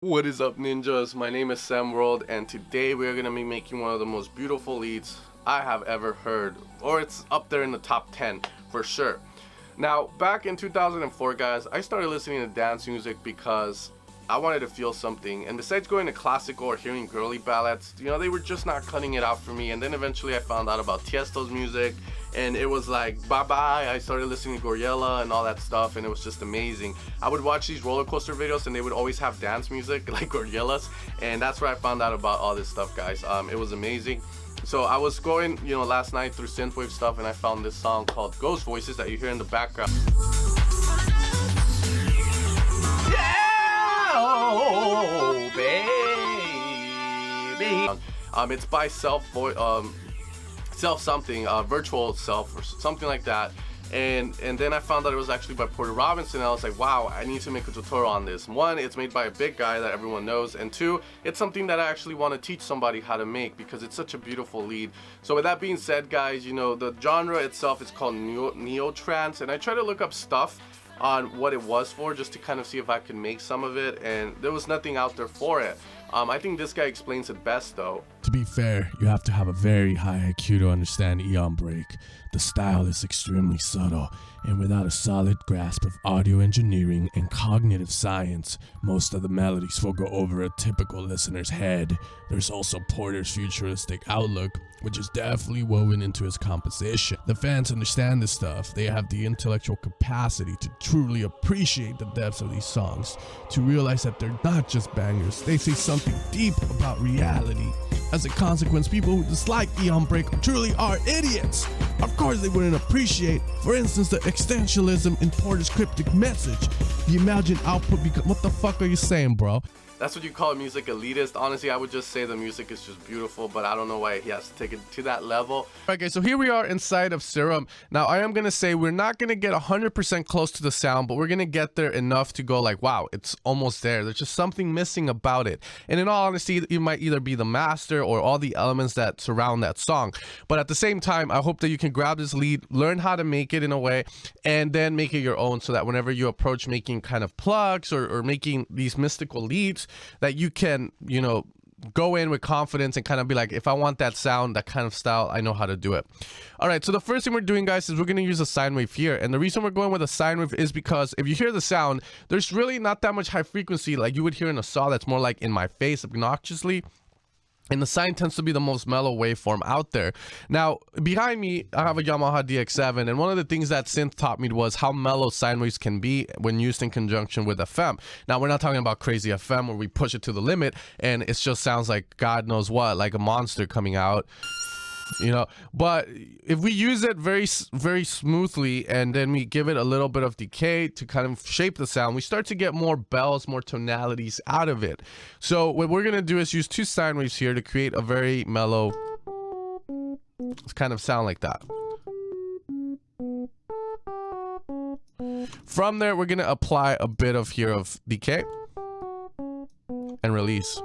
What is up, ninjas? My name is Sam World, and today we are going to be making one of the most beautiful leads I have ever heard, or it's up there in the top 10 for sure. Now, back in 2004, guys, I started listening to dance music because I wanted to feel something, and besides going to classical or hearing girly ballads, they were just not cutting it out for me. And then eventually I found out about Tiesto's music, and it was like bye-bye. I started listening to Gorilla and all that stuff, and it was just amazing. I would watch these roller coaster videos, and they would always have dance music like Gorillas, and that's where I found out about all this stuff, guys. It was amazing. So I was going, last night through synthwave stuff, and I found this song called Ghost Voices that you hear in the background. Oh, baby. It's by self something, virtual self or something like that. And then I found out it was actually by Porter Robinson, and I was like, wow, I need to make a tutorial on this. One, it's made by a big guy that everyone knows, and two, it's something that I actually want to teach somebody how to make because it's such a beautiful lead. So with that being said, guys, the genre itself is called neo-trance, and I try to look up stuff on what it was for just to kind of see if I could make some of it, and there was nothing out there for it. I think this guy explains it best though. To be fair, you have to have a very high IQ to understand Eon Break. The style is extremely subtle, and without a solid grasp of audio engineering and cognitive science, most of the melodies will go over a typical listener's head. There's also Porter's futuristic outlook, which is definitely woven into his composition. The fans understand this stuff. They have the intellectual capacity to truly appreciate the depths of these songs, to realize that they're not just bangers, they say something deep about reality. As a consequence, people who dislike Eon Break truly are idiots. Of course they wouldn't appreciate, for instance, the existentialism in Porter's cryptic message. The imagined output what the fuck are you saying, bro? That's what you call music elitist. Honestly, I would just say the music is just beautiful, but I don't know why he has to take it to that level. Okay, so here we are inside of Serum. Now, I am going to say we're not going to get 100% close to the sound, but we're going to get there enough to go like, wow, it's almost there. There's just something missing about it. And in all honesty, it might either be the master or all the elements that surround that song. But at the same time, I hope that you can grab this lead, learn how to make it in a way, and then make it your own so that whenever you approach making kind of plugs or making these mystical leads, that you can, go in with confidence and kind of be like, if I want that sound, that kind of style, I know how to do it. All right, so the first thing we're doing, guys, is we're going to use a sine wave here. And the reason we're going with a sine wave is because if you hear the sound, there's really not that much high frequency like you would hear in a saw that's more like in my face obnoxiously. And the sine tends to be the most mellow waveform out there. Now, behind me, I have a Yamaha DX7, and one of the things that synth taught me was how mellow sine waves can be when used in conjunction with FM. Now, we're not talking about crazy FM where we push it to the limit, and it just sounds like God knows what, like a monster coming out. But if we use it very smoothly and then we give it a little bit of decay to kind of shape the sound, we start to get more bells, more tonalities out of it. So what we're going to do is use two sine waves here to create a very mellow kind of sound like that. From there, we're going to apply a bit of decay and release.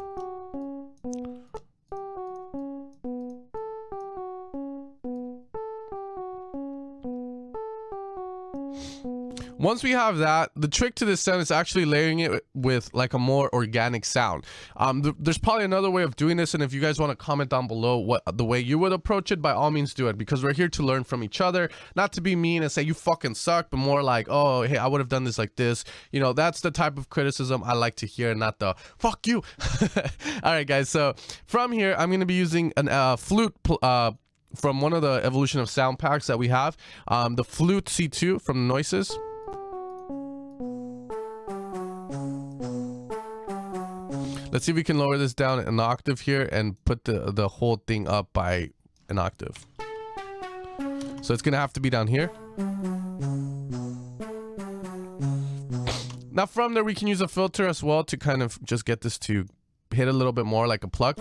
Once we have that, the trick to this sound is actually layering it with like a more organic sound. There's probably another way of doing this, and if you guys want to comment down below what the way you would approach it, by all means do it, because we're here to learn from each other, not to be mean and say you fucking suck, but more like, oh, hey, I would have done this like this. That's the type of criticism I like to hear, not the fuck you. All right, guys, so from here, I'm going to be using an flute from one of the Evolution of Sound packs that we have, the Flute C2 from Noises. Let's see if we can lower this down an octave here and put the whole thing up by an octave. So it's gonna have to be down here. Now from there we can use a filter as well to kind of just get this to hit a little bit more like a plug.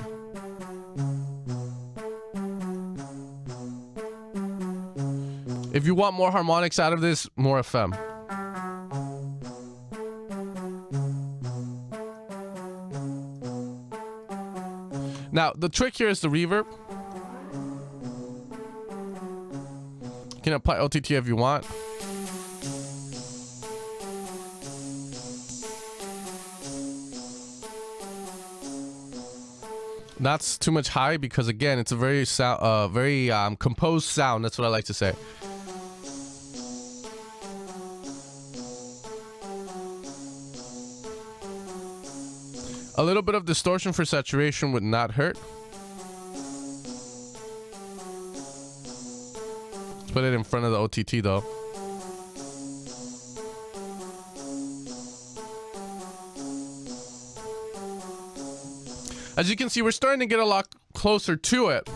If you want more harmonics out of this, more FM. Now, the trick here is the reverb. You can apply OTT if you want. Not too much high, because again, it's a very composed sound. That's what I like to say. A little bit of distortion for saturation would not hurt. Let's put it in front of the OTT though. As you can see, we're starting to get a lot closer to it.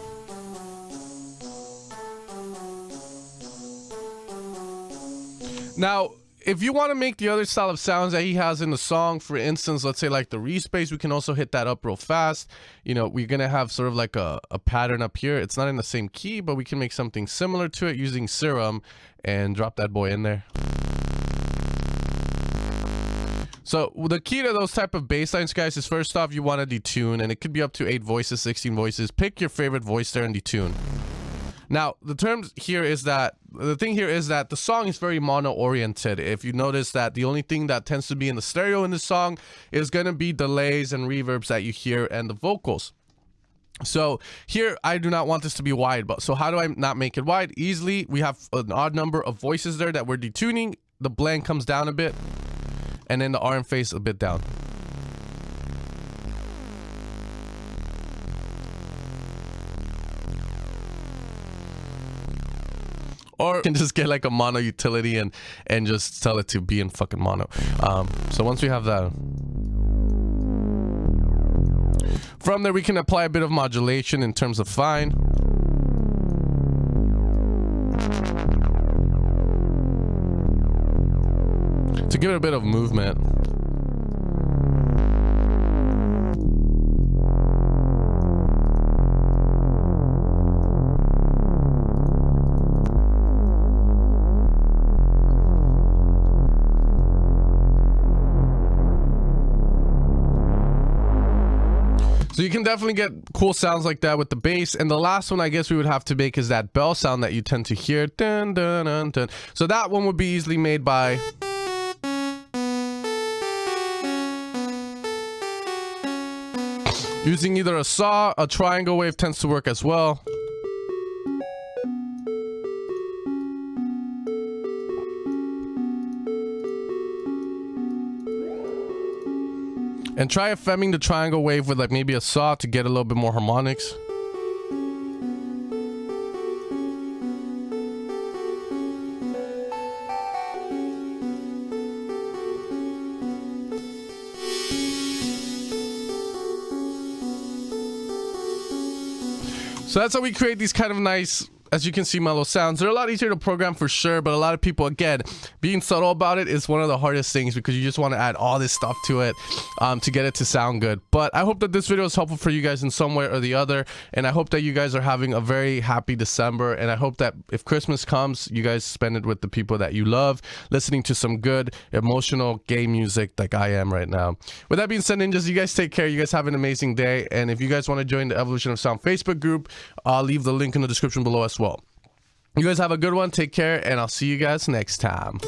Now, if you want to make the other style of sounds that he has in the song, for instance, let's say like the respace, we can also hit that up real fast. You know, we're going to have sort of like a pattern up here. It's not in the same key, but we can make something similar to it using Serum and drop that boy in there. So the key to those type of bass lines, guys, is first off, you want to detune, and it could be up to 8 voices, 16 voices. Pick your favorite voice there and detune. Now, the thing here is that the song is very mono oriented. If you notice that the only thing that tends to be in the stereo in the song is going to be delays and reverbs that you hear and the vocals. So here, I do not want this to be wide, but so how do I not make it wide? Easily, we have an odd number of voices there that we're detuning. The blend comes down a bit, and then the RM face a bit down. Or you can just get like a mono utility and just tell it to be in fucking mono. So once we have that, from there we can apply a bit of modulation in terms of fine. To give it a bit of movement. So you can definitely get cool sounds like that with the bass. And the last one I guess we would have to make is that bell sound that you tend to hear. Dun, dun, dun, dun. So that one would be easily made by using either a saw. A triangle wave tends to work as well. And try femming the triangle wave with like maybe a saw to get a little bit more harmonics. So that's how we create these kind of nice, as you can see, mellow sounds. They're a lot easier to program for sure, but a lot of people, again, being subtle about it is one of the hardest things, because you just want to add all this stuff to it to get it to sound good. But I hope that this video is helpful for you guys in some way or the other, and I hope that you guys are having a very happy December, and I hope that if Christmas comes, you guys spend it with the people that you love, listening to some good, emotional, gay music like I am right now. With that being said, ninjas, you guys take care. You guys have an amazing day, and if you guys want to join the Evolution of Sound Facebook group, I'll leave the link in the description below as well. You guys have a good one. Take care, and I'll see you guys next time.